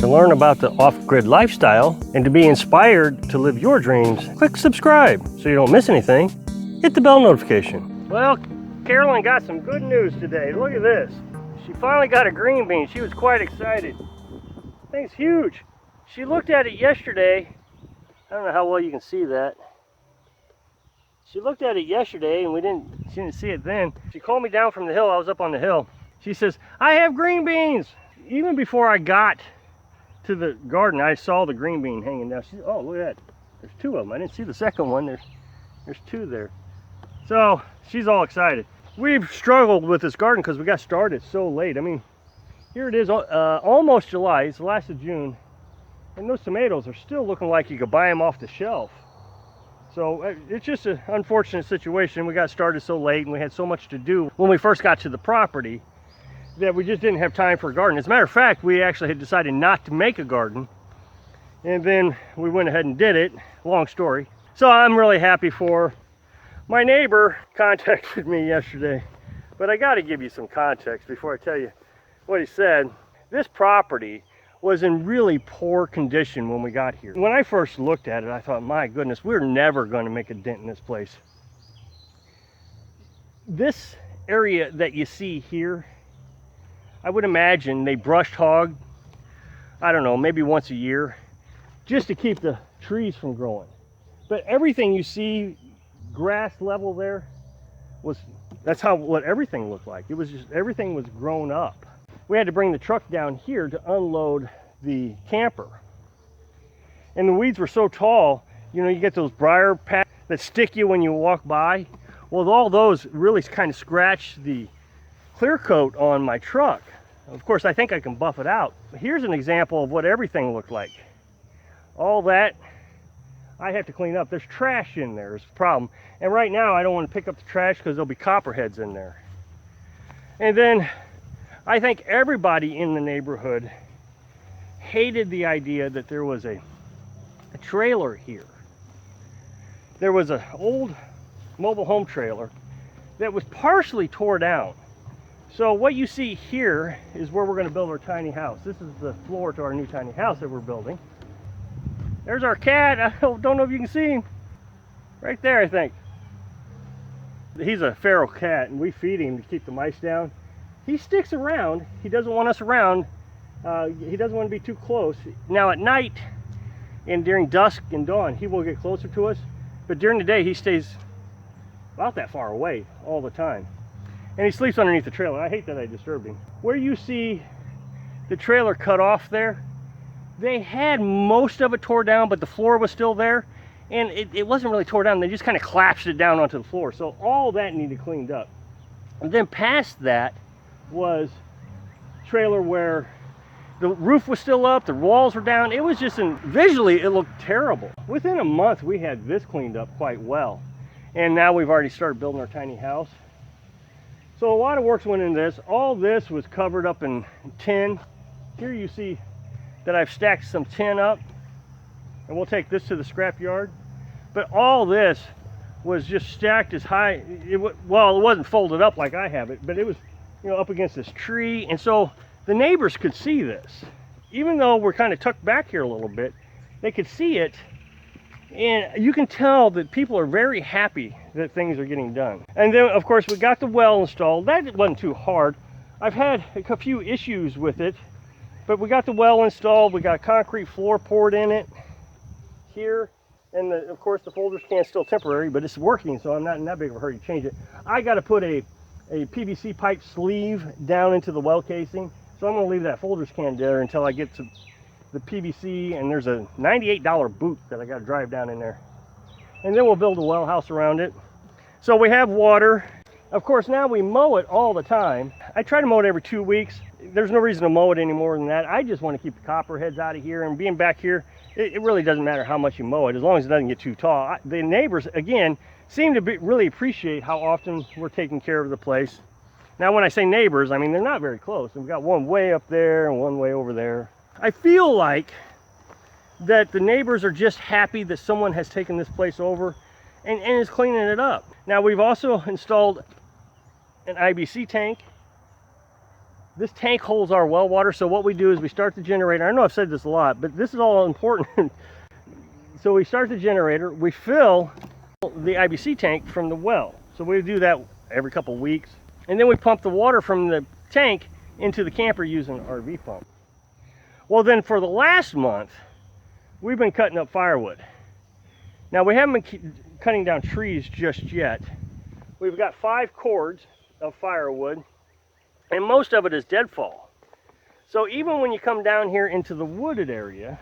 To learn about the off-grid lifestyle and to be inspired to live your dreams, click subscribe so you don't miss anything. Hit the bell notification. Well, Carolyn got some good news today. Look at this. She finally got a green bean. She was quite excited. This thing's huge. She looked at it yesterday. I don't know how well you can see that. She looked at it yesterday and she didn't see it then. She called me down from the hill. I was up on the hill. She says, I have green beans. Even before I got to the garden, I saw the green bean hanging down. She said, oh, look at that. There's two of them. I didn't see the second one. There's two there. So she's all excited. We've struggled with this garden because we got started so late. I mean, here it is, almost July. It's the last of June. And those tomatoes are still looking like you could buy them off the shelf. So it's just an unfortunate situation. We got started so late and we had so much to do when we first got to the property that we just didn't have time for a garden. As a matter of fact, we actually had decided not to make a garden. And then we went ahead and did it. Long story. So I'm really happy for my neighbor contacted me yesterday. But I got to give you some context before I tell you what he said. This property was in really poor condition when we got here. When I first looked at it, I thought, my goodness, we're never going to make a dent in this place. This area that you see here, I would imagine they brush hog, I don't know, maybe once a year, just to keep the trees from growing. But everything you see, grass level there, that's what everything looked like. It was just, everything was grown up. We had to bring the truck down here to unload the camper. And the weeds were so tall, you know, you get those briar patches that stick you when you walk by. Well, all those really kind of scratched the clear coat on my truck. Of course, I think I can buff it out. Here's an example of what everything looked like. All that I have to clean up. There's trash in there is the problem. And right now I don't want to pick up the trash because there'll be copperheads in there. And then I think everybody in the neighborhood hated the idea that there was a trailer here. There was an old mobile home trailer that was partially tore down. So what you see here is where we're going to build our tiny house. This is the floor to our new tiny house that we're building. There's our cat. I don't know if you can see him. Right there, I think. He's a feral cat, and we feed him to keep the mice down. He sticks around. He doesn't want us around. He doesn't want to be too close. Now at night and during dusk and dawn, he will get closer to us. But during the day, he stays about that far away all the time. And he sleeps underneath the trailer. I hate that I disturbed him. Where you see the trailer cut off there, they had most of it tore down, but the floor was still there. And it wasn't really tore down. They just kind of collapsed it down onto the floor. So all that needed cleaned up. And then past that was trailer where the roof was still up, the walls were down. It was just, visually it looked terrible. Within a month we had this cleaned up quite well. And now we've already started building our tiny house. So a lot of work went into this. All this was covered up in tin. Here you see that I've stacked some tin up, and we'll take this to the scrap yard. But all this was just stacked as high. Well, it wasn't folded up like I have it, but it was, you know, up against this tree. And so the neighbors could see this. Even though we're kind of tucked back here a little bit, they could see it. And you can tell that people are very happy that things are getting done. And then, of course, we got the well installed. That wasn't too hard. I've had a few issues with it, but we got the well installed. We got concrete floor poured in it here. And of course, the Folgers can's still temporary, but it's working, so I'm not in that big of a hurry to change it. I got to put a PVC pipe sleeve down into the well casing. So I'm going to leave that Folgers can there until I get to the PVC, and there's a $98 boot that I got to drive down in there. And then we'll build a well house around it. So we have water. Of course, now we mow it all the time. I try to mow it every 2 weeks. There's no reason to mow it any more than that. I just want to keep the copperheads out of here, and being back here, it really doesn't matter how much you mow it, as long as it doesn't get too tall. The neighbors, again, seem to really appreciate how often we're taking care of the place. Now, when I say neighbors, I mean they're not very close. We've got one way up there and one way over there. I feel like that the neighbors are just happy that someone has taken this place over and is cleaning it up. Now, we've also installed an IBC tank This tank holds our well water, so what we do is we start the generator. I know I've said this a lot, but this is all important. So we start the generator, we fill the IBC tank from the well. So we do that every couple weeks. And then we pump the water from the tank into the camper using an RV pump. Well, then for the last month, we've been cutting up firewood. Now, we haven't been cutting down trees just yet. We've got 5 cords of firewood, and most of it is deadfall. So even when you come down here into the wooded area,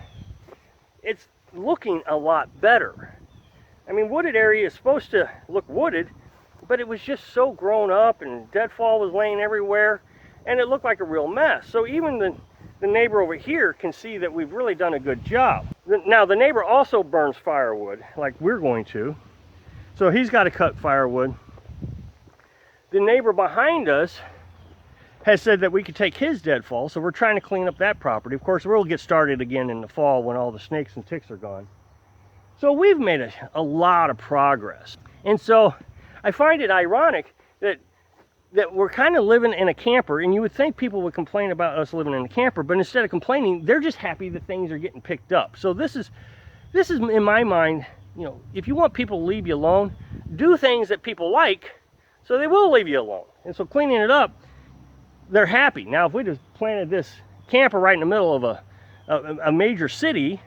it's looking a lot better. I mean, wooded area is supposed to look wooded, but it was just so grown up and deadfall was laying everywhere, and it looked like a real mess. So even the neighbor over here can see that we've really done a good job. Now, the neighbor also burns firewood like we're going to, so he's got to cut firewood. The neighbor behind us has said that we could take his deadfall, so we're trying to clean up that property. Of course, we'll get started again in the fall when all the snakes and ticks are gone. So we've made a lot of progress. And so I find it ironic that we're kind of living in a camper, and you would think people would complain about us living in a camper, but instead of complaining, they're just happy that things are getting picked up. So this is in my mind, you know, if you want people to leave you alone, do things that people like, so they will leave you alone. And so cleaning it up, they're happy. Now, if we just planted this camper right in the middle of a major city,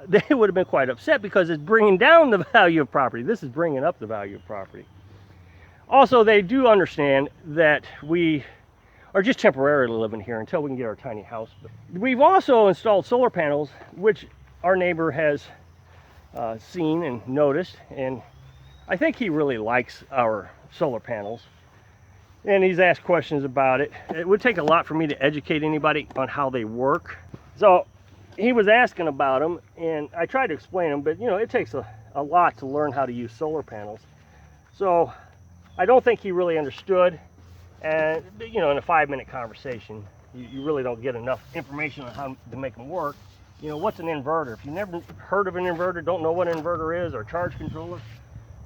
they would have been quite upset because it's bringing down the value of property. This is bringing up the value of property. Also, they do understand that we are just temporarily living here until we can get our tiny house. We've also installed solar panels, which our neighbor has seen and noticed, and I think he really likes our solar panels. And he's asked questions about it. It would take a lot for me to educate anybody on how they work. So he was asking about them, and I tried to explain them, but you know, it takes a lot to learn how to use solar panels. So I don't think he really understood. And you know, in a 5-minute conversation, you really don't get enough information on how to make them work. You know, what's an inverter? If you've never heard of an inverter, don't know what an inverter is, or a charge controller,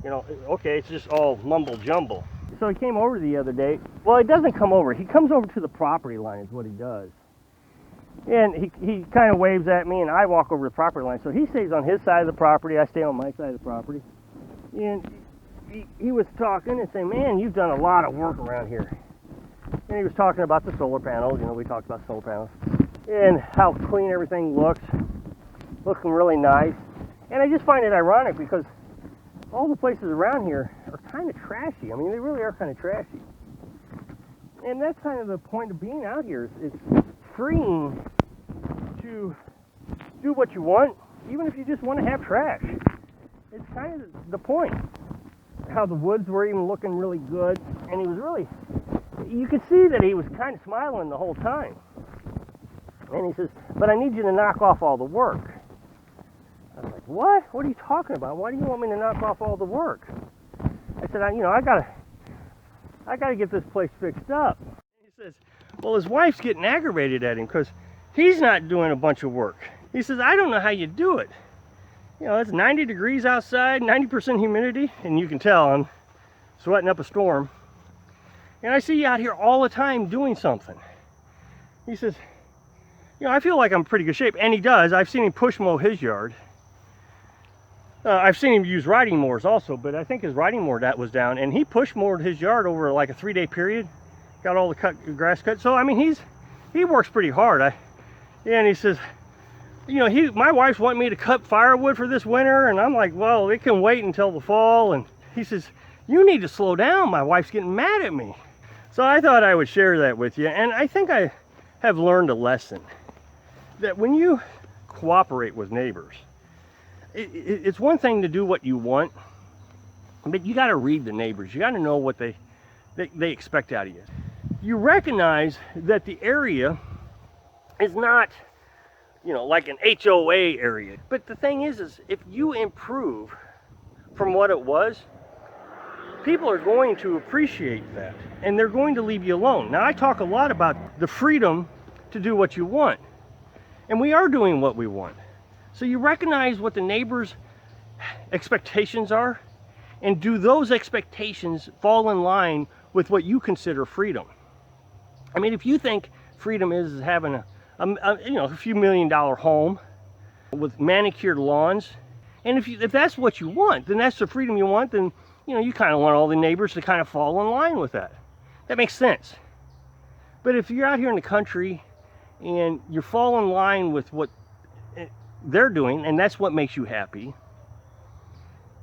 you know, okay, it's just all mumble jumble. So he came over the other day. Well, he doesn't come over. He comes over to the property line is what he does. And he kind of waves at me, and I walk over the property line. So he stays on his side of the property. I stay on my side of the property. And he was talking and saying, man, you've done a lot of work around here. And he was talking about the solar panels. You know, we talked about solar panels. And how clean everything looks. Looking really nice. And I just find it ironic because all the places around here are kind of trashy. I mean, they really are kind of trashy. And that's kind of the point of being out here. It's freeing to do what you want, even if you just want to have trash. It's kind of the point. How the woods were even looking really good. And he was really, you could see that he was kind of smiling the whole time. And he says, but I need you to knock off all the work. I was like, what? What are you talking about? Why do you want me to knock off all the work? I said, I gotta get this place fixed up. He says, well, his wife's getting aggravated at him because he's not doing a bunch of work. He says, I don't know how you do it. You know, it's 90 degrees outside, 90% humidity, and you can tell I'm sweating up a storm. And I see you out here all the time doing something. He says, you know, I feel like I'm in pretty good shape, and he does. I've seen him push mow his yard. I've seen him use riding mowers also, but I think his riding mower that was down, and he push mowed his yard over like a 3-day period. Got all the grass cut. So I mean, he works pretty hard. And he says, you know, my wife's wanting me to cut firewood for this winter, and I'm like, well, it can wait until the fall. And he says, you need to slow down. My wife's getting mad at me. So I thought I would share that with you, and I think I have learned a lesson that when you cooperate with neighbors, it's one thing to do what you want, but you got to read the neighbors. You got to know what they expect out of you. You recognize that the area is not, you know, like an HOA area. But the thing is if you improve from what it was, people are going to appreciate that, and they're going to leave you alone. Now, I talk a lot about the freedom to do what you want, and we are doing what we want. So you recognize what the neighbors' expectations are, and do those expectations fall in line with what you consider freedom? I mean, if you think freedom is having a few $1 million home with manicured lawns. And if that's what you want, then that's the freedom you want, then you kind of want all the neighbors to kind of fall in line with that. That makes sense. But if you're out here in the country and you fall in line with what they're doing, and that's what makes you happy,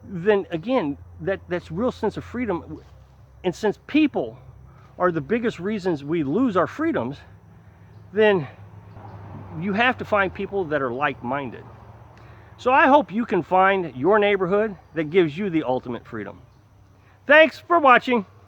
then again, that's real sense of freedom. And since people are the biggest reasons we lose our freedoms, then you have to find people that are like-minded. So I hope you can find your neighborhood that gives you the ultimate freedom. Thanks for watching.